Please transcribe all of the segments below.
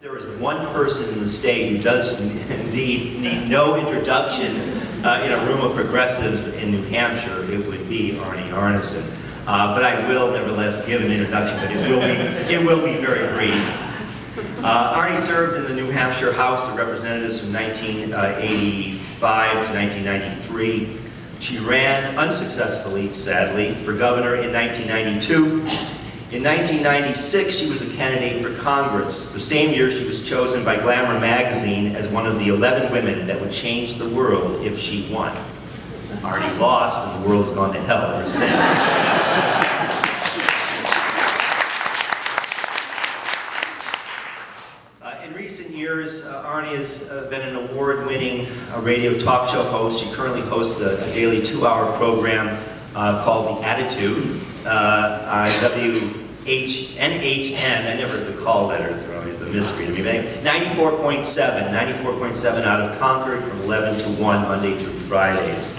There is one person in the state who does indeed need no introduction in a room of progressives in New Hampshire. It would be Arnie Arnesen. But I will nevertheless give an introduction, but it will be very brief. Arnie served in the New Hampshire House of Representatives from 1985 to 1993. She ran unsuccessfully, sadly, for governor in 1992. In 1996, she was a candidate for Congress. The same year, she was chosen by Glamour magazine as one of the 11 women that would change the world if she won. Arnie lost, and the world's gone to hell ever since. In recent years, Arnie has been an award-winning radio talk show host. She currently hosts a daily 2-hour program called The Attitude on WNHN. I never, the call letters are always a mystery to me. 94.7 out of Concord from 11 to 1 Monday through Fridays.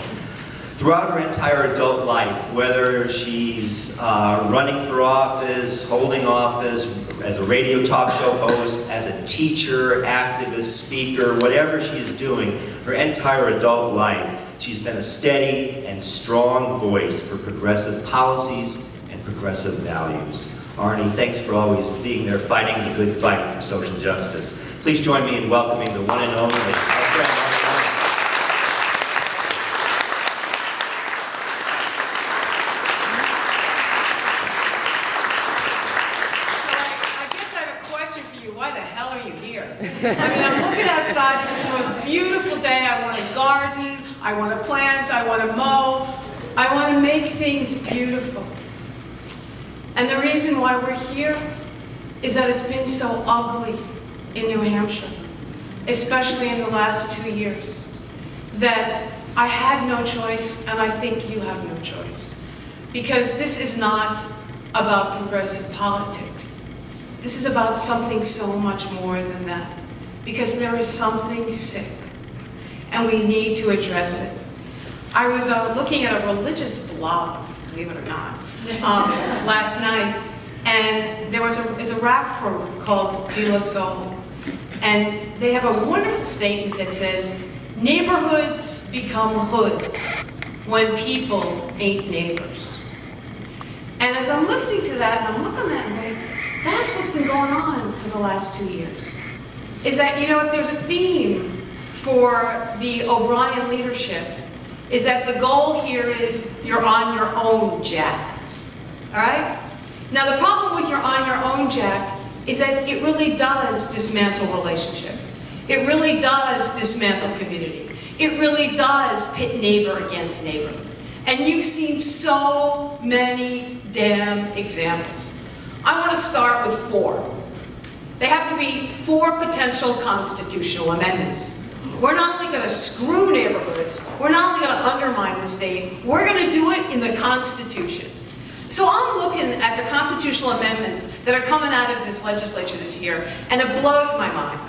Throughout her entire adult life, whether she's running for office, holding office, as a radio talk show host, as a teacher, activist, speaker, whatever she is doing, her entire adult life, she's been a steady and strong voice for progressive policies and progressive values. Arnie, thanks for always being there, fighting the good fight for social justice. Please join me in welcoming the one and only our friend Arnie Arnesen. I mean, I'm looking outside, it's the most beautiful day. I want to garden, I want to plant, I want to mow, I want to make things beautiful. And the reason why we're here is that it's been so ugly in New Hampshire, especially in the last 2 years, that I had no choice, and I think you have no choice. Because this is not about progressive politics. This is about something so much more than that. Because there is something sick, and we need to address it. I was looking at a religious blog, believe it or not, last night, and there was a rap group called De La Soul, and they have a wonderful statement that says, "Neighborhoods become hoods when people ain't neighbors." And as I'm listening to that, and I'm looking at it, I'm like, that's what's been going on for the last 2 years. Is that, you know, if there's a theme for the O'Brien leadership, is that the goal here is you're on your own, Jack. All right? Now, the problem with you're on your own, Jack, is that it really does dismantle relationship. It really does dismantle community. It really does pit neighbor against neighbor. And you've seen so many damn examples. I want to start with 4. They happen to be 4 potential constitutional amendments. We're not only going to screw neighborhoods, we're not only going to undermine the state, we're going to do it in the Constitution. So I'm looking at the constitutional amendments that are coming out of this legislature this year, and it blows my mind.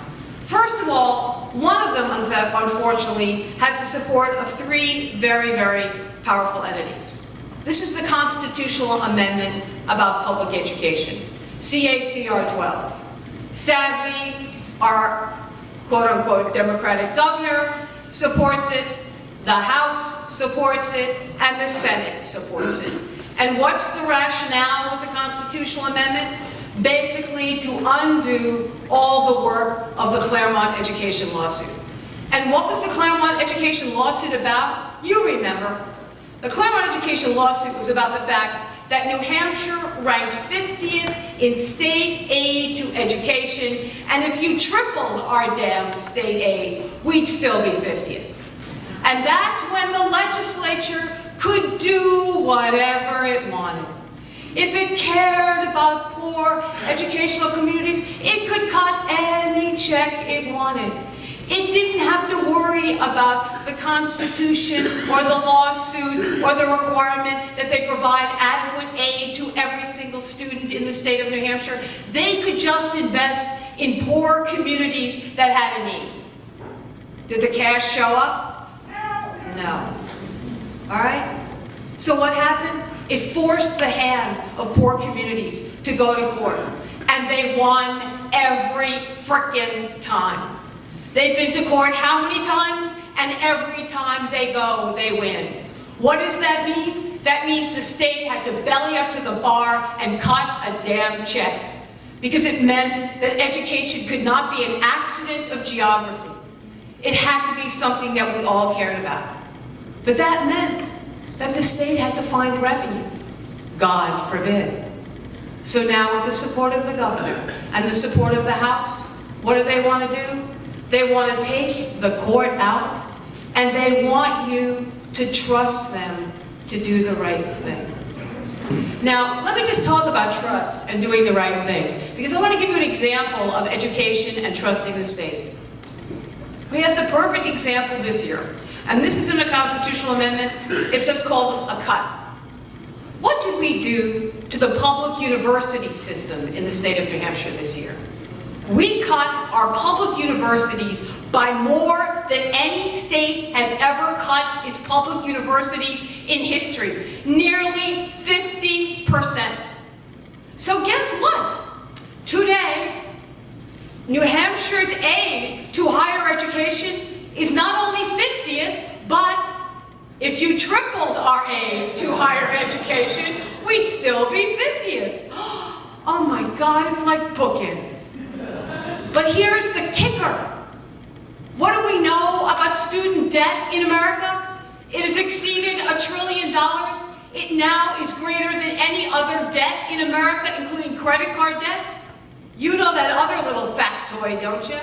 First of all, one of them, unfortunately, has the support of 3 very, very powerful entities. This is the constitutional amendment about public education, CACR 12. Sadly, our quote-unquote Democratic governor supports it, the House supports it, and the Senate supports it. And what's the rationale of the constitutional amendment? Basically to undo all the work of the Claremont education lawsuit. And what was the Claremont education lawsuit about? You remember. The Claremont education lawsuit was about the fact that New Hampshire ranked 50th in state aid to education, and if you tripled our damn state aid, we'd still be 50th. And that's when the legislature could do whatever it wanted. If it cared about poor educational communities, it could cut any check it wanted. It didn't have to worry about the Constitution or the lawsuit or the requirement that they provide adequate aid to every single student in the state of New Hampshire. They could just invest in poor communities that had a need. Did the cash show up? No. All right? So what happened? It forced the hand of poor communities to go to court. And they won, every frickin' time. They've been to court how many times? And every time they go, they win. What does that mean? That means the state had to belly up to the bar and cut a damn check. Because it meant that education could not be an accident of geography. It had to be something that we all cared about. But that meant that the state had to find revenue. God forbid. So now with the support of the governor and the support of the House, what do they want to do? They want to take the court out, and they want you to trust them to do the right thing. Now, let me just talk about trust and doing the right thing, because I want to give you an example of education and trusting the state. We have the perfect example this year, and this isn't a constitutional amendment, it's just called a cut. What did we do to the public university system in the state of New Hampshire this year? We cut our public universities by more than any state has ever cut its public universities in history. Nearly 50%. So guess what? Today, New Hampshire's aid to higher education is not only 50th, but if you tripled our aid to higher education, we'd still be 50th. Oh my God, it's like bookends. But here's the kicker. What do we know about student debt in America? It has exceeded $1 trillion. It now is greater than any other debt in America, including credit card debt. You know that other little factoid, don't you?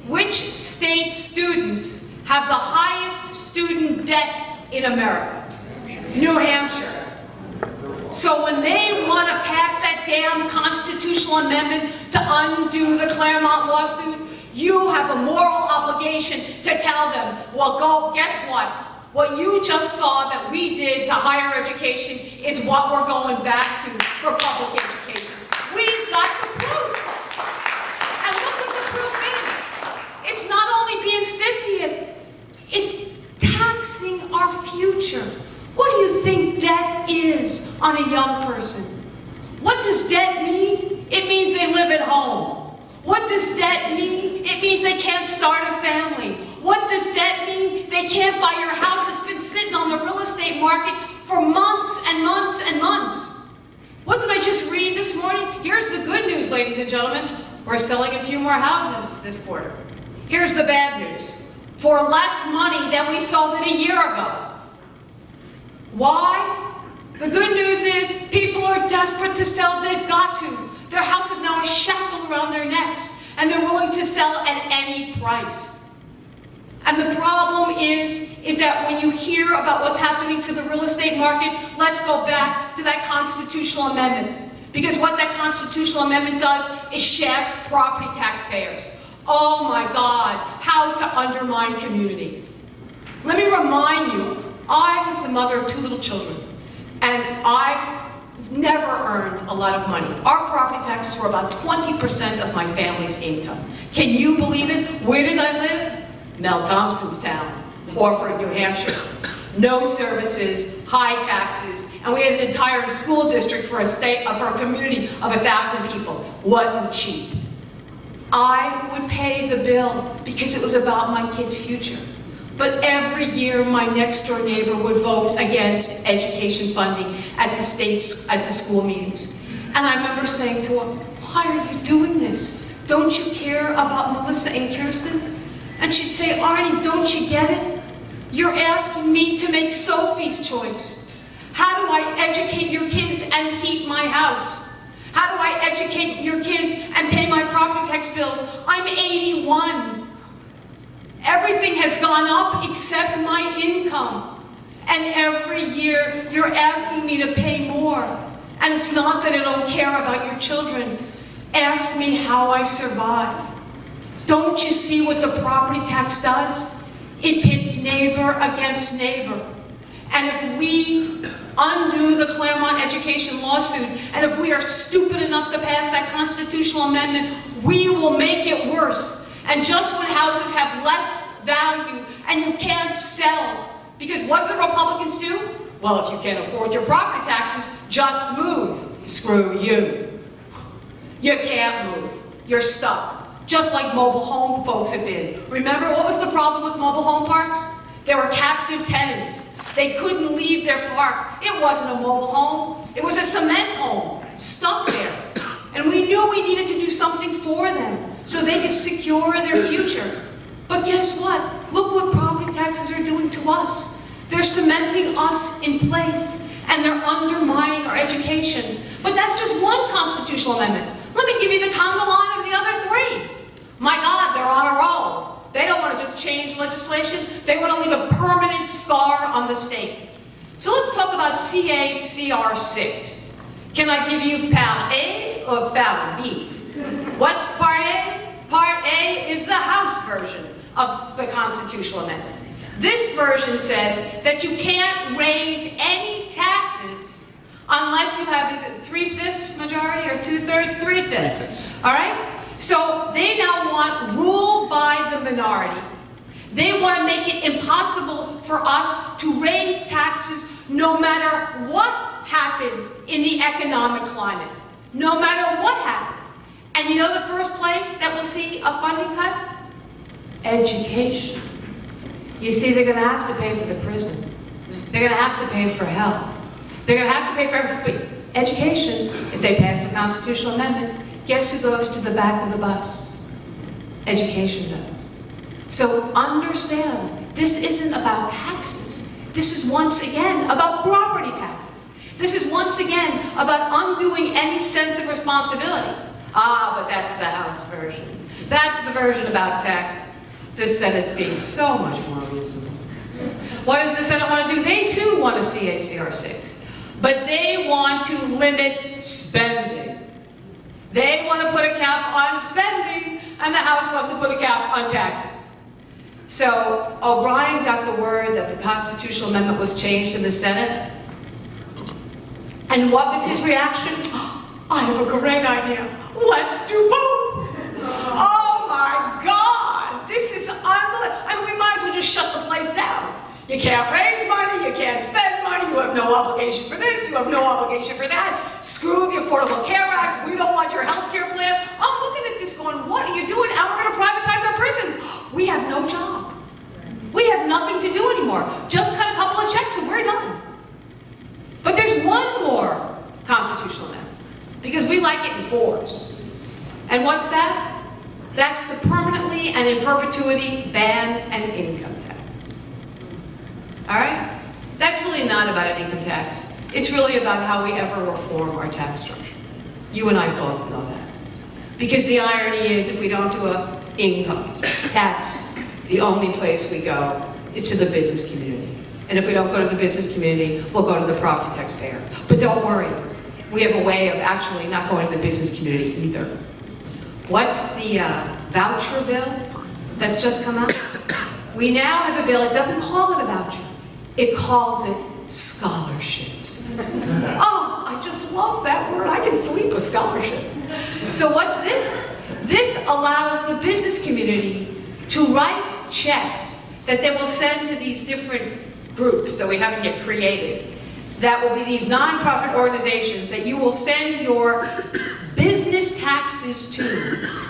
Which state students have the highest student debt in America? New Hampshire. So when they want to pass that damn constitutional amendment to undo the Claremont lawsuit, you have a moral obligation to tell them, well, guess what? What you just saw that we did to higher education is what we're going back to for public education. We've got the proof. And look what the proof is. It's not only being 50th, it's taxing our future. What do you think debt is on a young person? What does debt mean? It means they live at home. What does debt mean? It means they can't start a family. What does debt mean? They can't buy your house that's been sitting on the real estate market for months and months and months. What did I just read this morning? Here's the good news, ladies and gentlemen. We're selling a few more houses this quarter. Here's the bad news. For less money than we sold it a year ago. Why? The good news is people are desperate to sell. They've got to. Their house is now a shackle around their necks, and they're willing to sell at any price. And the problem is that when you hear about what's happening to the real estate market, let's go back to that constitutional amendment. Because what that constitutional amendment does is shaft property taxpayers. Oh my God, how to undermine community. Let me remind you, I was the mother of 2 little children, and I never earned a lot of money. Our property taxes were about 20% of my family's income. Can you believe it? Where did I live? Mel Thompson's town, Orford, New Hampshire. No services, high taxes, and we had an entire school district for a community of 1,000 people. Wasn't cheap. I would pay the bill because it was about my kids' future. But every year, my next door neighbor would vote against education funding at the school meetings. And I remember saying to her, why are you doing this? Don't you care about Melissa and Kirsten? And she'd say, Arnie, don't you get it? You're asking me to make Sophie's choice. How do I educate your kids and heat my house? How do I educate your kids and pay my property tax bills? I'm 81. Everything has gone up except my income. And every year, you're asking me to pay more. And it's not that I don't care about your children. Ask me how I survive. Don't you see what the property tax does? It pits neighbor against neighbor. And if we undo the Claremont education lawsuit, and if we are stupid enough to pass that constitutional amendment, we will make it worse. And just when houses have less value and you can't sell, because what do the Republicans do? Well, if you can't afford your property taxes, just move. Screw you. You can't move. you're stuck. Just like mobile home folks have been. Remember, what was the problem with mobile home parks? They were captive tenants. They couldn't leave their park. It wasn't a mobile home. It was a cement home, stuck there. And we knew we needed to do something for them so they could secure their future. But guess what? Look what property taxes are doing to us. They're cementing us in place, and they're undermining our education. But that's just one constitutional amendment. Let me give you the conga line of the other three. My God, they're on a roll. They don't want to just change legislation. They want to leave a permanent scar on the state. So let's talk about CA-CR 6. Can I give you Part A or Part B? What's Part A? Part A is the House version of the constitutional amendment. This version says that you can't raise any taxes unless you have, is it 3/5 majority or 2/3? 3/5. All right? So they now want rule by the minority. They want to make it impossible for us to raise taxes no matter what happens in the economic climate. No matter what happens. And you know the first place that will see a funding cut? Education. You see, they're going to have to pay for the prison. They're going to have to pay for health. They're going to have to pay for education. If they pass the constitutional amendment, guess who goes to the back of the bus? Education does. So understand, this isn't about taxes. This is once again about property taxes. This is once again about undoing any sense of responsibility. Ah, but that's the House version. That's the version about taxes. The Senate's being so much more reasonable. What does the Senate want to do? They too want a CA-CR 6. But they want to limit spending. They want to put a cap on spending, and the House wants to put a cap on taxes. So O'Brien got the word that the constitutional amendment was changed in the Senate. And what was his reaction? I have a great idea. Let's do both. Oh my God, this is unbelievable. I mean, we might as well just shut the place down. You can't raise money, you can't spend money, you have no obligation for this, you have no obligation for that. Screw the Affordable Care Act, we don't want your health care plan. I'm looking at this going, what are you doing? And we're going to privatize our prisons. We have no job. We have nothing to do anymore. Just cut a couple of checks and we're done. But there's one more constitutional amendment, because we like it in fours. And what's that? That's to permanently and in perpetuity ban an income tax. All right? That's really not about an income tax. It's really about how we ever reform our tax structure. You and I both know that. Because the irony is, if we don't do an income tax, the only place we go is to the business community. And if we don't go to the business community, we'll go to the property taxpayer. But don't worry, we have a way of actually not going to the business community either. What's the voucher bill that's just come out? We now have a bill, it doesn't call it a voucher, it calls it scholarships. Oh, I just love that word. I can sleep with scholarship. So what's this? This allows the business community to write checks that they will send to these different groups that we haven't yet created. That will be these nonprofit organizations that you will send your business taxes to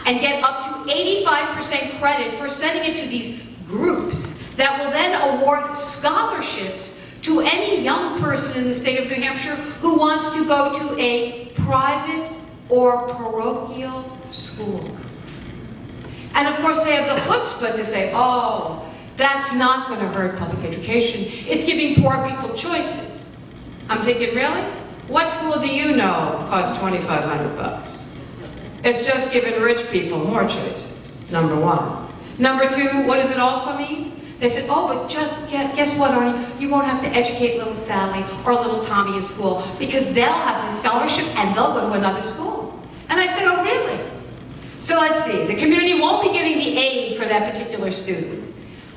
and get up to 85% credit for sending it to these groups that will then award scholarships to any young person in the state of New Hampshire who wants to go to a private or parochial school. And of course they have the chutzpah to say, oh, that's not going to hurt public education. It's giving poor people choices. I'm thinking, really? What school do you know costs $2,500? It's just giving rich people more choices, number one. Number two, what does it also mean? They said, oh, but just guess what, Arnie? You won't have to educate little Sally or little Tommy in school because they'll have the scholarship and they'll go to another school. And I said, oh, really? So let's see. The community won't be getting the aid for that particular student.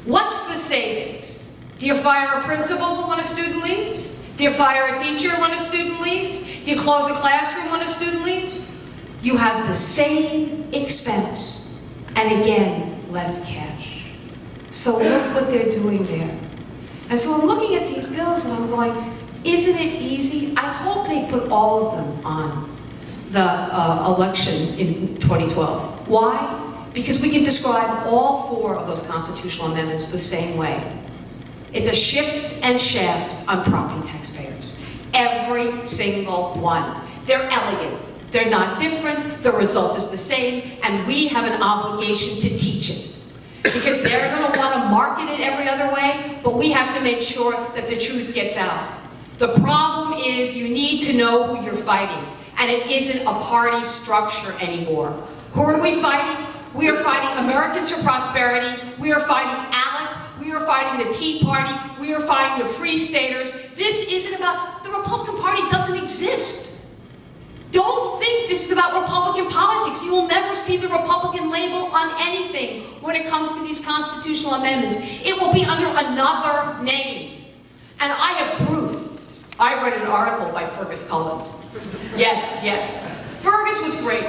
What's the savings? Do you fire a principal when a student leaves? Do you fire a teacher when a student leaves? Do you close a classroom when a student leaves? You have the same expense, and again, less cash. So look what they're doing there. And so I'm looking at these bills and I'm going, isn't it easy? I hope they put all of them on election in 2012. Why? Because we can describe all 4 of those constitutional amendments the same way. It's a shift and shaft on property taxpayers. Every single one. They're elegant. They're not different. The result is the same, and we have an obligation to teach it. Because they're going to want to market it every other way, but we have to make sure that the truth gets out. The problem is you need to know who you're fighting, and it isn't a party structure anymore. Who are we fighting? We are fighting Americans for Prosperity. We are fighting ALEC. We are fighting the Tea Party. We are fighting the Free Staters. This isn't about, the Republican Party doesn't exist. Don't think this is about Republican politics. You will never see the Republican label on anything when it comes to these constitutional amendments. It will be under another name. And I have proof. I read an article by Fergus Cullen. Yes, yes. Fergus was great.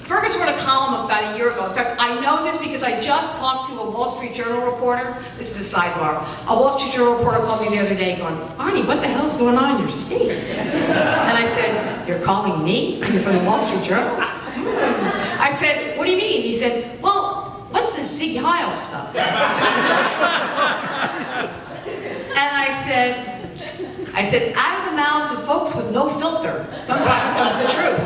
Fergus wrote a column about a year ago. In fact, I know this because I just talked to a Wall Street Journal reporter. This is a sidebar. A Wall Street Journal reporter called me the other day going, Arnie, what the hell's going on in your state? And I said, you're calling me? You're from the Wall Street Journal? I said, what do you mean? He said, well, what's this Zig Heil stuff? And I said, out of the mouths of folks with no filter, sometimes comes the truth.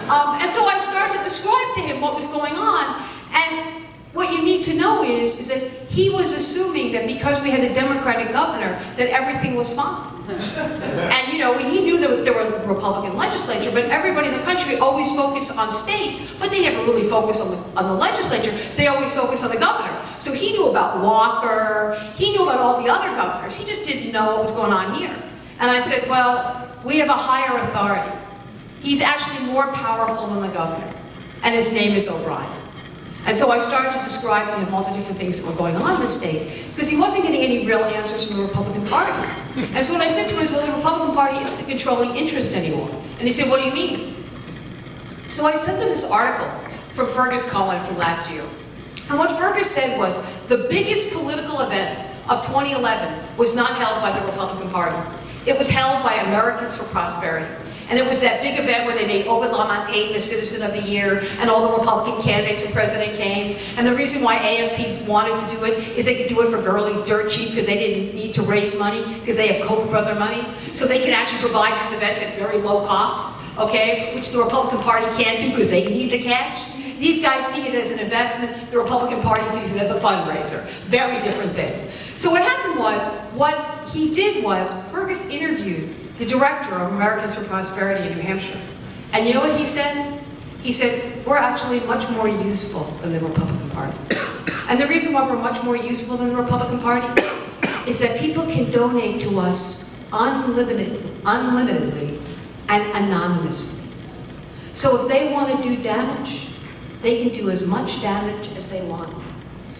And so I started to describe to him what was going on, and what you need to know is that he was assuming that because we had a Democratic governor, that everything was fine. And you know, he knew that there was a Republican legislature, but everybody in the country always focused on states, but they never really focused on the legislature. They always focused on the governor. So he knew about Walker, he knew about all the other governors, he just didn't know what was going on here. And I said, well, we have a higher authority. He's actually more powerful than the governor, and his name is O'Brien. And so I started to describe to him all the different things that were going on in the state, because he wasn't getting any real answers from the Republican Party. And so what I said to him is, well, the Republican Party isn't the controlling interest anymore. And he said, what do you mean? So I sent him this article from Fergus Cullen from last year. And what Fergus said was, the biggest political event of 2011 was not held by the Republican Party. It was held by Americans for Prosperity. And it was that big event where they made Ovid LaMontagne the Citizen of the Year, and all the Republican candidates for president came. And the reason why AFP wanted to do it is they could do it for really dirt cheap, because they didn't need to raise money, because they have Koch brother money. So they can actually provide these events at very low cost, okay, which the Republican Party can't do because they need the cash. These guys see it as an investment. The Republican Party sees it as a fundraiser. Very different thing. So what happened was, what he did was, Fergus interviewed the director of Americans for Prosperity in New Hampshire. And you know what he said? He said, we're actually much more useful than the Republican Party. And the reason why we're much more useful than the Republican Party is that people can donate to us unlimitedly and anonymously. So if they want to do damage, they can do as much damage as they want.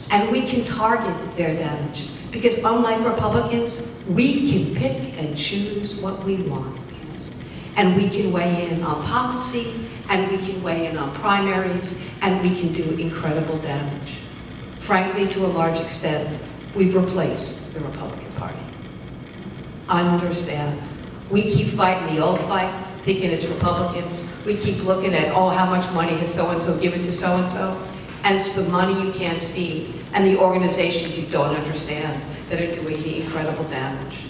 And we can target their damage. Because unlike Republicans, we can pick and choose what we want. And we can weigh in on policy, and we can weigh in on primaries, and we can do incredible damage. Frankly, to a large extent, we've replaced the Republican Party. Understand. We keep fighting the old fight, thinking it's Republicans. We keep looking at, oh, how much money has so-and-so given to so-and-so? And it's the money you can't see, and the organizations you don't understand that are doing the incredible damage.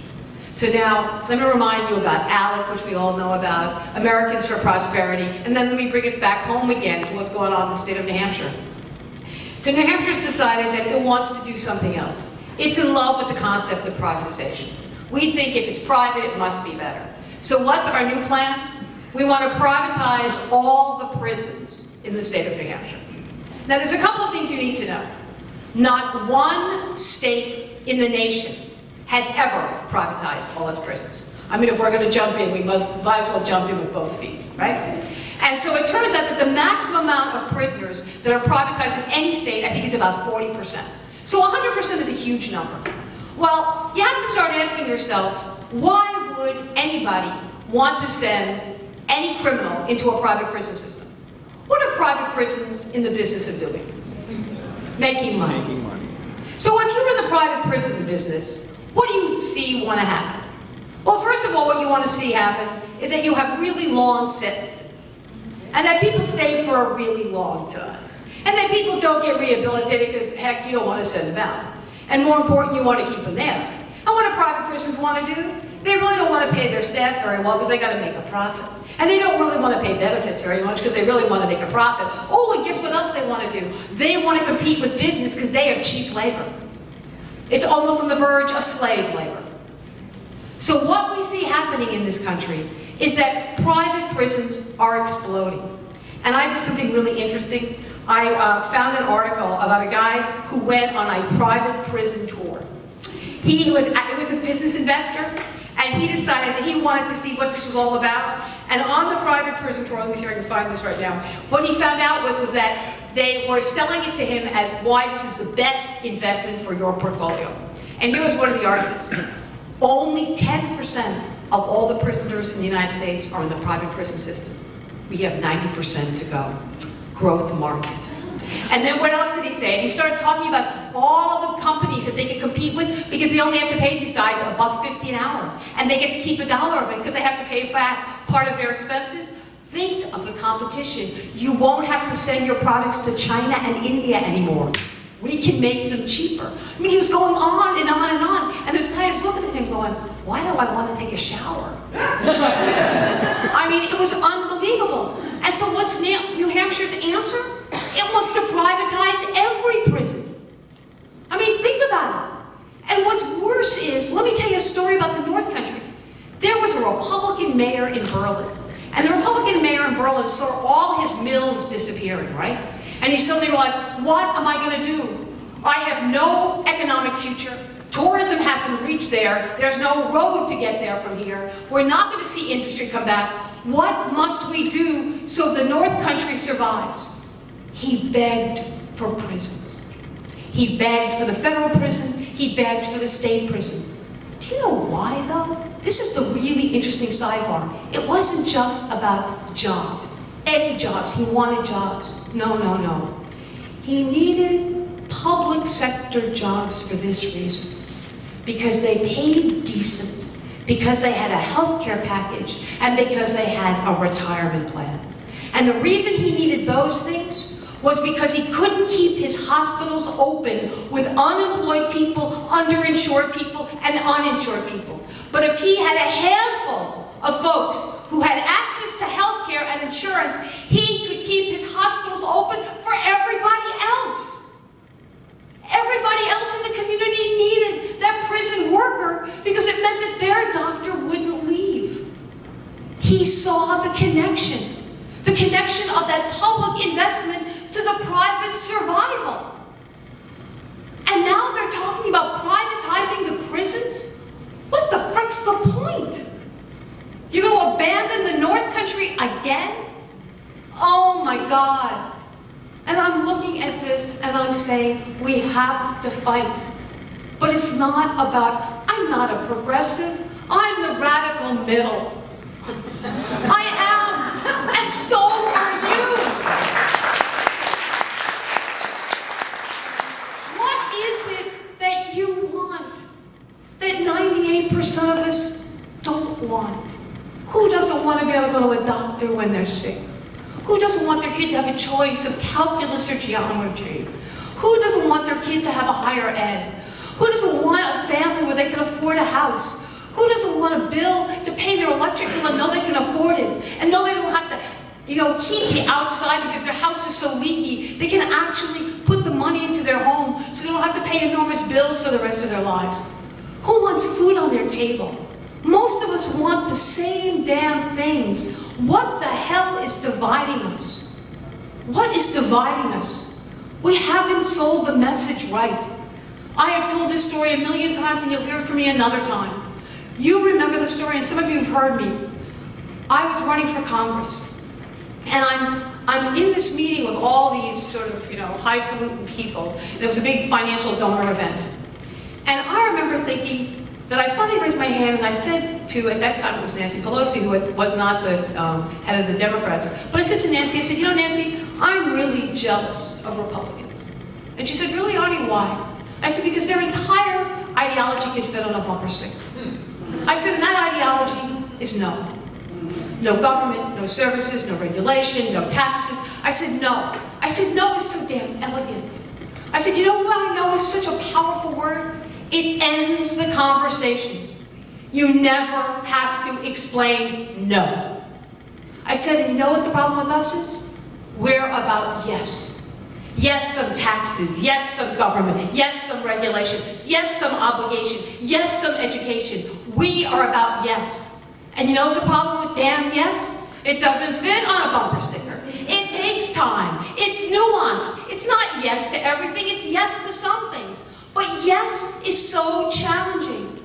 So now, let me remind you about ALEC, which we all know about, Americans for Prosperity, and then let me bring it back home again to what's going on in the state of New Hampshire. So New Hampshire's decided that it wants to do something else. It's in love with the concept of privatization. We think if it's private, it must be better. So what's our new plan? We want to privatize all the prisons in the state of New Hampshire. Now, there's a couple of things you need to know. Not one state in the nation has ever privatized all its prisons. I mean, if we're going to jump in, we might as well jump in with both feet, right? And so it turns out that the maximum amount of prisoners that are privatized in any state, I think, is about 40%. So 100% is a huge number. Well, you have to start asking yourself, why would anybody want to send any criminal into a private prison system? What are private prisons in the business of doing? Making money. Making money. So if you're in the private prison business, what do you see want to happen? Well, first of all, what you want to see happen is that you have really long sentences. and that people stay for a really long time, and that people don't get rehabilitated because, heck, you don't want to send them out. And more important, you want to keep them there. And what do private prisons want to do? They really don't want to pay their staff very well because they got to make a profit. And they don't really want to pay benefits very much because they really want to make a profit. Oh, and guess what else they want to do? They want to compete with business because they have cheap labor. It's almost on the verge of slave labor. So what we see happening in this country is that private prisons are exploding. And I did something really interesting. I found an article about a guy who went on a private prison tour. He was a business investor, and he decided that he wanted to see what this was all about. And on the private prison tour, let me see if I can find this right now, what he found out was that they were selling it to him as why this is the best investment for your portfolio. And here was one of the arguments. Only 10% of all the prisoners in the United States are in the private prison system. We have 90% to go. Growth market. And then what else did he say? And he started talking about all the companies that they could compete with because they only have to pay these guys $1.50 an hour. And they get to keep $1 of it because they have to pay back part of their expenses. Think of the competition. You won't have to send your products to China and India anymore. We can make them cheaper. I mean, he was going on and on and on. And this guy is looking at him going, why do I want to take a shower? I mean, it was unbelievable. And so what's New Hampshire's answer? It wants to privatize every prison. I mean, think about it. And what's worse is, let me tell you a story about the North Country. There was a Republican mayor in Berlin. And the Republican mayor in Berlin saw all his mills disappearing, right? And he suddenly realized, what am I going to do? I have no economic future. Tourism hasn't reached there. There's no road to get there from here. We're not going to see industry come back. What must we do so the North Country survives? He begged for prisons. He begged for the federal prison. He begged for the state prison. Do you know why, though? This is the really interesting sidebar. It wasn't just about jobs. Any jobs. He wanted jobs. No, no, no. He needed public sector jobs for this reason. Because they paid decent, because they had a health care package, and because they had a retirement plan. And the reason he needed those things was because he couldn't keep his hospitals open with unemployed people, underinsured people, and uninsured people. But if he had a handful of folks who had access to health care and insurance, he could keep his hospitals open for everybody else. Everybody else in the community needed that prison worker because it meant that their doctor wouldn't leave. He saw the connection of that public investment to the private survival. And now they're talking about privatizing the prisons? What the frick's the point? You're going to abandon the North Country again? Oh my God. And I'm looking at this and I'm saying, we have to fight. But it's not about, I'm not a progressive, I'm the radical middle. I am, and so are you. What is it that you want that 98% of us don't want? Who doesn't want to be able to go to a doctor when they're sick? Who doesn't want their kid to have a choice of calculus or geometry? Who doesn't want their kid to have a higher ed? Who doesn't want a family where they can afford a house? Who doesn't want a bill to pay their electric bill and know they can afford it? And know they don't have to, keep the outside because their house is so leaky. They can actually put the money into their home so they don't have to pay enormous bills for the rest of their lives. Who wants food on their table? Most of us want the same damn things. What the hell is dividing us? What is dividing us? We haven't sold the message right. I have told this story 1,000,000 times and you'll hear it from me another time. You remember the story, and some of you have heard me. I was running for Congress, and I'm in this meeting with all these sort of, highfalutin people, and it was a big financial donor event. And I remember thinking that I finally raised my hand and I said to, at that time it was Nancy Pelosi, who was not the head of the Democrats, but I said to Nancy, I said, Nancy, I'm really jealous of Republicans. And she said, really, Arnie, why? I said, because their entire ideology could fit on a bumper sticker. I said, and that ideology is no. No government, no services, no regulation, no taxes. I said no. I said no is so damn elegant. I said, you know why no is such a powerful word? It ends the conversation. You never have to explain no. I said, and you know what the problem with us is? We're about yes. Yes, some taxes. Yes, some government. Yes, some regulation. Yes, some obligation. Yes, some education. We are about yes. And you know the problem with damn yes? It doesn't fit on a bumper sticker. It takes time. It's nuanced. It's not yes to everything. It's yes to some things. But yes is so challenging.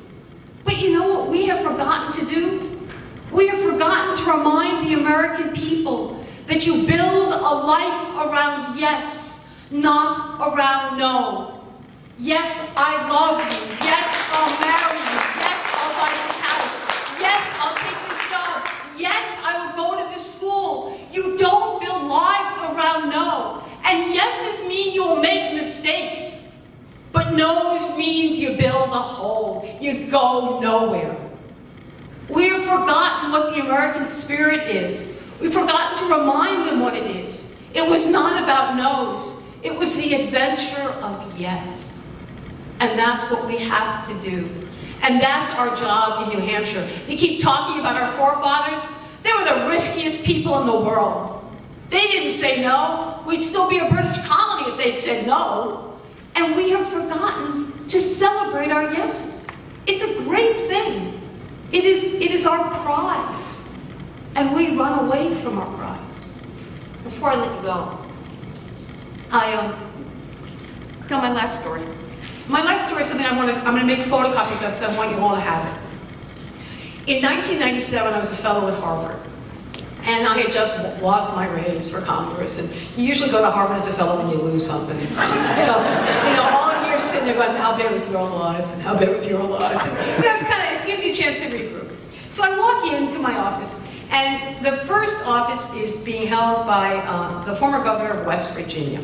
But you know what we have forgotten to do? We have forgotten to remind the American people that you build a life around yes, not around no. Yes, I love you. Yes, I'll marry you. Yes, I'll buy this house. Yes, I'll take this job. Yes, I will go to this school. You don't build lives around no. And yeses mean you will make mistakes. But no's means you build a hole. You go nowhere. We have forgotten what the American spirit is. We've forgotten to remind them what it is. It was not about no's. It was the adventure of yes. And that's what we have to do. And that's our job in New Hampshire. They keep talking about our forefathers. They were the riskiest people in the world. They didn't say no. We'd still be a British colony if they'd said no. And we have forgotten to celebrate our yeses. It's a great thing. It is our prize. And we run away from our prize. Before I let you go, I tell my last story. My last story is something I'm going to make photocopies of, so I want you all to have it. In 1997, I was a fellow at Harvard. And I had just lost my raise for Congress. And you usually go to Harvard as a fellow when you lose something. So, you know, all of you are sitting there going, how bad was your loss? And how bad was your loss? And, you know, it gives you a chance to regroup. So I walk into my office. And the first office is being held by the former governor of West Virginia.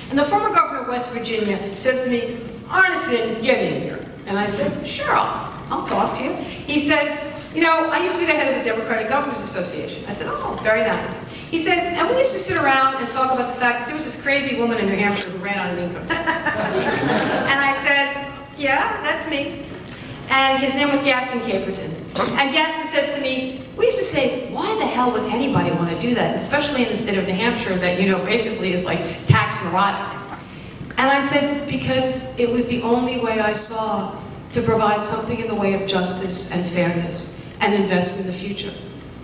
And the former governor of West Virginia says to me, Arnesen, get in here. And I said, sure, I'll talk to you. He said, you know, I used to be the head of the Democratic Governors Association. I said, oh, very nice. He said, and we used to sit around and talk about the fact that there was this crazy woman in New Hampshire who ran on an income tax. And I said, yeah, that's me. And his name was Gaston Caperton. And Gaston says to me, we used to say, why the hell would anybody want to do that, especially in the state of New Hampshire that, you know, basically is like tax neurotic. And I said, because it was the only way I saw to provide something in the way of justice and fairness and invest in the future.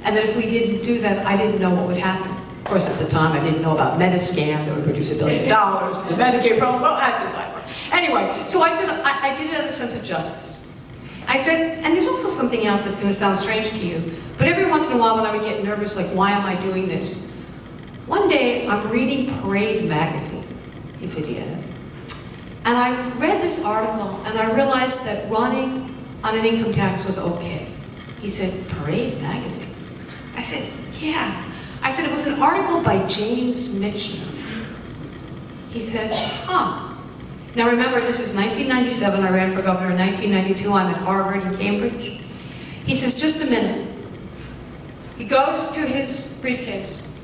And that if we didn't do that, I didn't know what would happen. Of course, at the time, I didn't know about Metascam that would produce $1 billion, the Medicaid program, well, that's a sidebar. Anyway, so I said, I did it out of a sense of justice. I said, and there's also something else that's going to sound strange to you, but every once in a while when I would get nervous, like, why am I doing this? One day, I'm reading Parade magazine. He said, yes. And I read this article, and I realized that running on an income tax was okay. He said, Parade magazine? I said, yeah. I said, it was an article by James Michener. He said, huh. Now remember, this is 1997, I ran for governor in 1992, I'm at Harvard in Cambridge. He says, just a minute. He goes to his briefcase.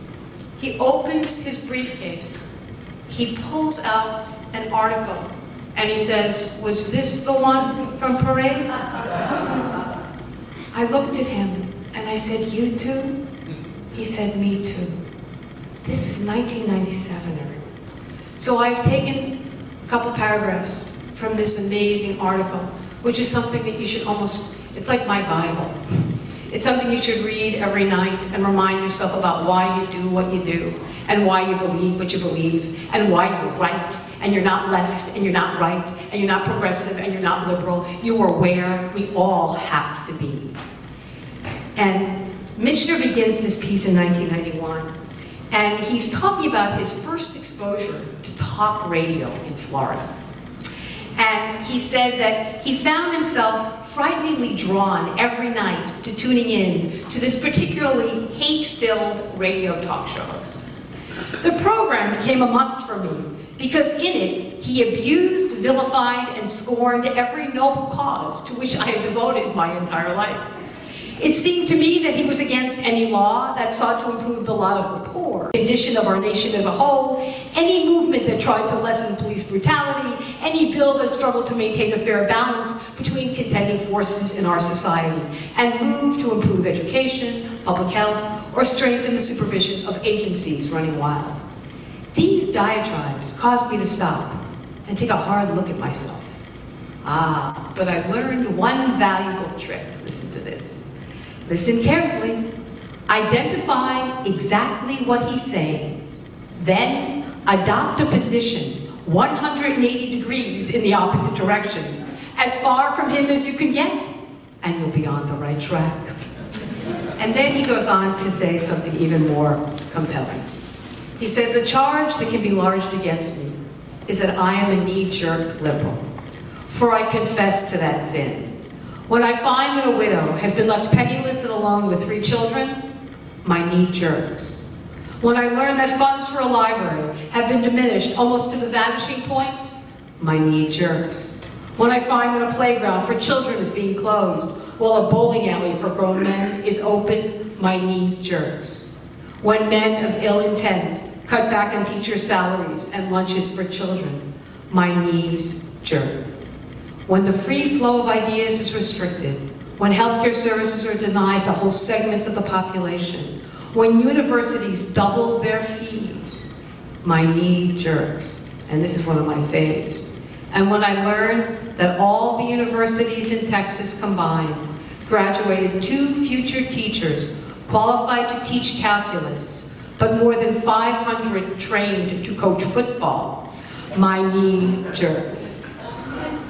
He opens his briefcase. He pulls out an article, and he says, was this the one from Parade? I looked at him, and I said, you too? He said, me too. This is 1997, everyone. So I've taken a couple paragraphs from this amazing article, which is something that you should almost, it's like my Bible. It's something you should read every night and remind yourself about why you do what you do, and why you believe what you believe, and why you're right, and you're not left, and you're not right, and you're not progressive, and you're not liberal. You are where we all have to be. And Michener begins this piece in 1991. And he's talking about his first exposure to talk radio in Florida. And he said that he found himself frighteningly drawn every night to tuning in to this particularly hate-filled radio talk show host. The program became a must for me because in it, he abused, vilified, and scorned every noble cause to which I had devoted my entire life. It seemed to me that he was against any law that sought to improve the lot of the poor, the condition of our nation as a whole, any movement that tried to lessen police brutality, any bill that struggled to maintain a fair balance between contending forces in our society, and moved to improve education, public health, or strengthen the supervision of agencies running wild. These diatribes caused me to stop and take a hard look at myself. But I learned one valuable trick. Listen to this. Listen carefully. Identify exactly what he's saying. Then adopt a position 180 degrees in the opposite direction, as far from him as you can get, and you'll be on the right track. And then he goes on to say something even more compelling. He says, a charge that can be lodged against me is that I am a knee-jerk liberal, for I confess to that sin. When I find that a widow has been left penniless and alone with 3 children, my knee jerks. When I learn that funds for a library have been diminished almost to the vanishing point, my knee jerks. When I find that a playground for children is being closed while a bowling alley for grown men is open, my knee jerks. When men of ill intent cut back on teachers' salaries and lunches for children, my knees jerk. When the free flow of ideas is restricted, when healthcare services are denied to whole segments of the population, when universities double their fees, my knee jerks. And this is one of my faves. And when I learn that all the universities in Texas combined graduated 2 future teachers qualified to teach calculus, but more than 500 trained to coach football, my knee jerks.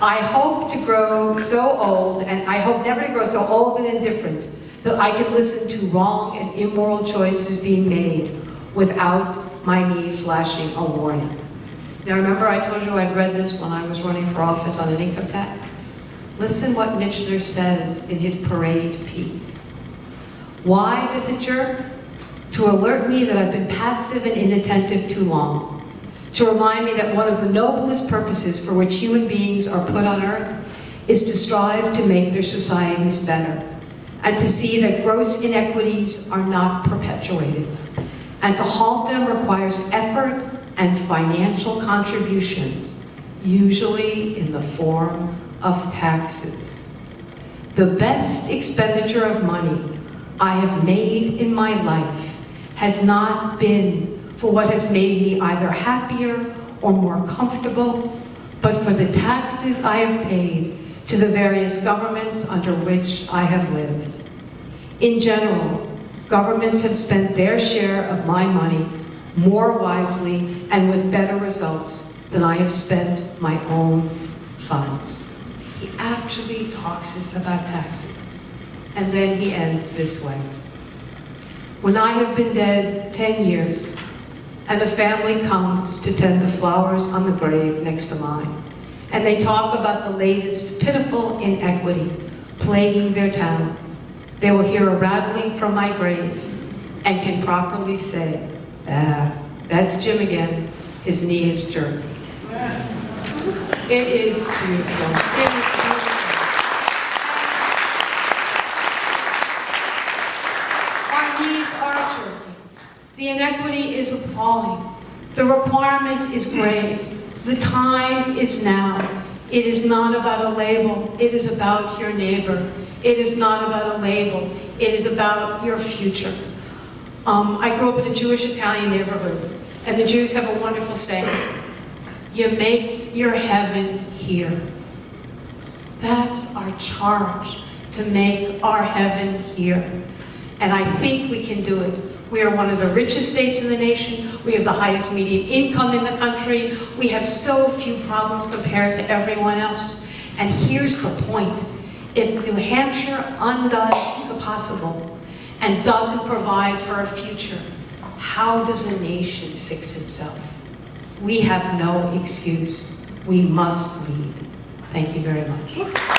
I hope to grow so old, and I hope never to grow so old and indifferent that I can listen to wrong and immoral choices being made without my knee flashing a warning. Now remember I told you I'd read this when I was running for office on an income tax? Listen what Michener says in his parade piece. Why does it jerk? To alert me that I've been passive and inattentive too long. To remind me that one of the noblest purposes for which human beings are put on earth is to strive to make their societies better, and to see that gross inequities are not perpetuated. And to halt them requires effort and financial contributions, usually in the form of taxes. The best expenditure of money I have made in my life has not been for what has made me either happier or more comfortable, but for the taxes I have paid to the various governments under which I have lived. In general, governments have spent their share of my money more wisely and with better results than I have spent my own funds. He actually talks about taxes. And then he ends this way. When I have been dead 10 years, and a family comes to tend the flowers on the grave next to mine, and they talk about the latest pitiful inequity plaguing their town, they will hear a rattling from my grave and can properly say, that's Jim again, his knee is jerking. It is beautiful. It is beautiful. Our knees are jerking. The inequity is appalling. The requirement is grave. The time is now. It is not about a label. It is about your neighbor. It is not about a label. It is about your future. I grew up in a Jewish Italian neighborhood, and the Jews have a wonderful saying, you make your heaven here. That's our charge, to make our heaven here. And I think we can do it. We are one of the richest states in the nation. We have the highest median income in the country. We have so few problems compared to everyone else. And here's the point. If New Hampshire undoes the possible and doesn't provide for a future, how does a nation fix itself? We have no excuse. We must lead. Thank you very much.